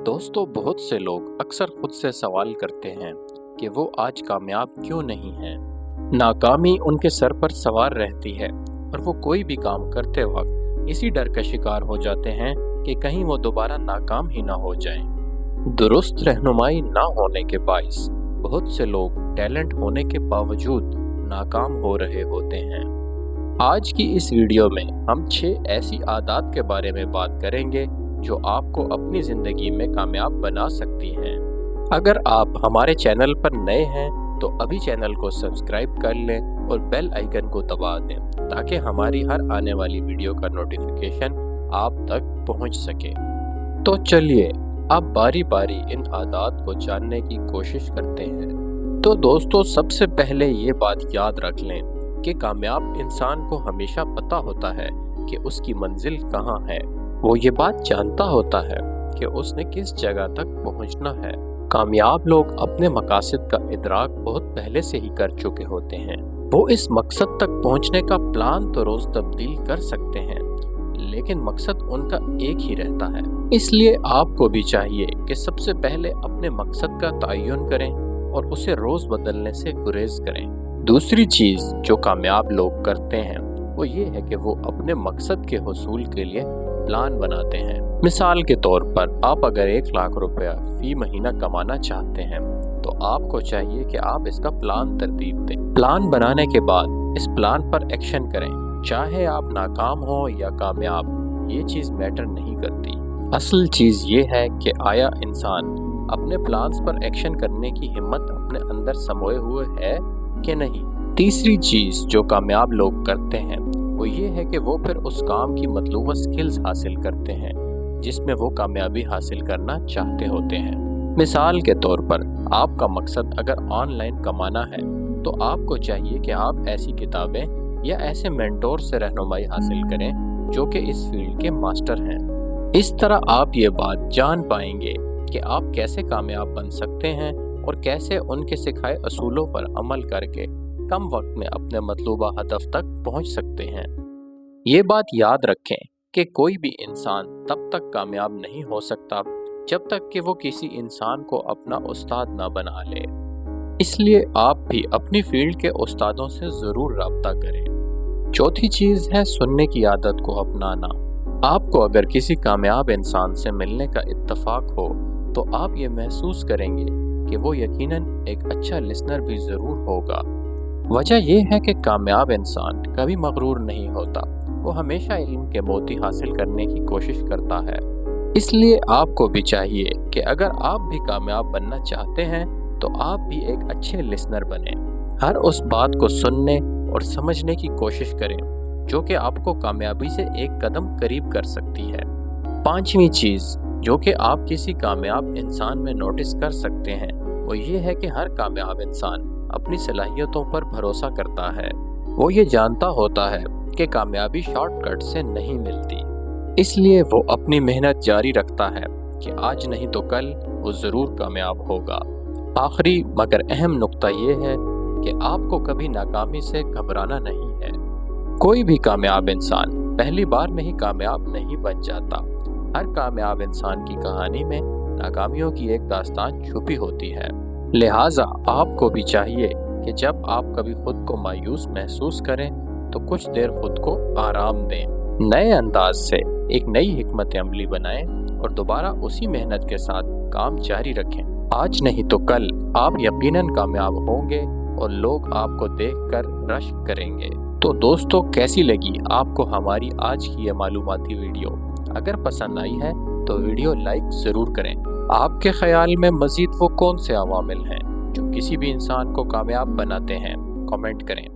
दोस्तों, बहुत से लोग अक्सर खुद से सवाल करते हैं कि वो आज कामयाब क्यों नहीं हैं। नाकामी उनके सर पर सवार रहती है और वो कोई भी काम करते वक्त इसी डर का शिकार हो जाते हैं कि कहीं वो दोबारा नाकाम ही ना हो जाएं। दुरुस्त रहनुमाई ना होने के बाइस बहुत से लोग टैलेंट होने के बावजूद नाकाम हो रहे होते हैं। आज की इस वीडियो में हम 6 ऐसी आदत के बारे में बात करेंगे जो आपको अपनी ज़िंदगी में कामयाब बना सकती हैं। अगर आप हमारे चैनल पर नए हैं तो अभी चैनल को सब्सक्राइब कर लें और बेल आइकन को दबा दें ताकि हमारी हर आने वाली वीडियो का नोटिफिकेशन आप तक पहुंच सके। तो चलिए अब बारी बारी इन आदत को जानने की कोशिश करते हैं। तो दोस्तों, सबसे पहले ये बात याद रख लें कि कामयाब इंसान को हमेशा पता होता है कि उसकी मंजिल कहाँ है। वो ये बात जानता होता है कि उसने किस जगह तक पहुंचना है। कामयाब लोग अपने मकासद का इदराक बहुत पहले से ही कर चुके होते हैं। वो इस मकसद तक पहुंचने का प्लान तो रोज तब्दील कर सकते हैं, लेकिन मकसद उनका एक ही रहता है। इसलिए आपको भी चाहिए कि सबसे पहले अपने मकसद का तयन करें और उसे रोज बदलने से गुरेज करें। दूसरी चीज जो कामयाब लोग करते हैं वो ये है कि वो अपने मकसद के हुसूल के लिए प्लान बनाते हैं। मिसाल के तौर पर आप अगर 1 लाख रुपया फी महीना कमाना चाहते हैं तो आपको चाहिए कि आप इसका प्लान तरतीब दें। प्लान बनाने के बाद इस प्लान पर एक्शन करें। चाहे आप नाकाम हो या कामयाब, ये चीज़ मैटर नहीं करती। असल चीज़ ये है कि आया इंसान अपने प्लान्स पर एक्शन करने की हिम्मत अपने अंदर समोए हुए है कि नहीं। तीसरी चीज़ जो कामयाब लोग करते हैं वो ये है कि वो फिर उस काम की मतलूबा स्किल्स हासिल करते हैं जिसमें वो कामयाबी हासिल करना चाहते होते हैं। मिसाल के तौर पर आपका मकसद अगर ऑनलाइन कमाना है तो आपको चाहिए कि आप ऐसी किताबें या ऐसे मेंटोर से रहनुमाई हासिल करें जो कि इस फील्ड के मास्टर हैं। इस तरह आप ये बात जान पाएंगे कि आप कैसे कामयाब बन सकते हैं और कैसे उनके सिखाए असूलों पर अमल करके कम वक्त में अपने मतलूबा हदफ तक पहुंच सकते हैं। ये बात याद रखें कि कोई भी इंसान तब तक कामयाब नहीं हो सकता जब तक कि वो किसी इंसान को अपना उस्ताद ना बना ले। इसलिए आप भी अपनी फील्ड के उस्तादों से ज़रूर राब्ता करें। चौथी चीज़ है सुनने की आदत को अपनाना। आपको अगर किसी कामयाब इंसान से मिलने का इत्तफाक हो तो आप ये महसूस करेंगे कि वो यकीनन एक अच्छा लिसनर भी ज़रूर होगा। वजह यह है कि कामयाब इंसान कभी मगरूर नहीं होता, वो हमेशा इल्म के मोती हासिल करने की कोशिश करता है। इसलिए आपको भी चाहिए कि अगर आप भी कामयाब बनना चाहते हैं तो आप भी एक अच्छे लिसनर बने। हर उस बात को सुनने और समझने की कोशिश करें जो कि आपको कामयाबी से एक कदम करीब कर सकती है। पांचवी चीज़ जो कि आप किसी कामयाब इंसान में नोटिस कर सकते हैं वो ये है कि हर कामयाब इंसान अपनी सलाहियतों पर भरोसा करता है। वो ये जानता होता है कि कामयाबी शॉर्टकट से नहीं मिलती, इसलिए वो अपनी मेहनत जारी रखता है कि आज नहीं तो कल वो ज़रूर कामयाब होगा। आखिरी मगर अहम नुक्ता ये है कि आपको कभी नाकामी से घबराना नहीं है। कोई भी कामयाब इंसान पहली बार में ही कामयाब नहीं बन जाता। हर कामयाब इंसान की कहानी में नाकामियों की एक दास्तान छुपी होती है। लिहाजा आपको भी चाहिए कि जब आप कभी खुद को मायूस महसूस करें तो कुछ देर खुद को आराम दें, नए अंदाज से एक नई हिकमत अमली बनाएं और दोबारा उसी मेहनत के साथ काम जारी रखें। आज नहीं तो कल आप यकीनन कामयाब होंगे और लोग आपको देखकर रश्क करेंगे। तो दोस्तों, कैसी लगी आपको हमारी आज की ये मालूमाती वीडियो? अगर पसंद आई है तो वीडियो लाइक ज़रूर करें। आपके ख्याल में मज़ीद वो कौन से अवामिल हैं जो किसी भी इंसान को कामयाब बनाते हैं? कमेंट करें।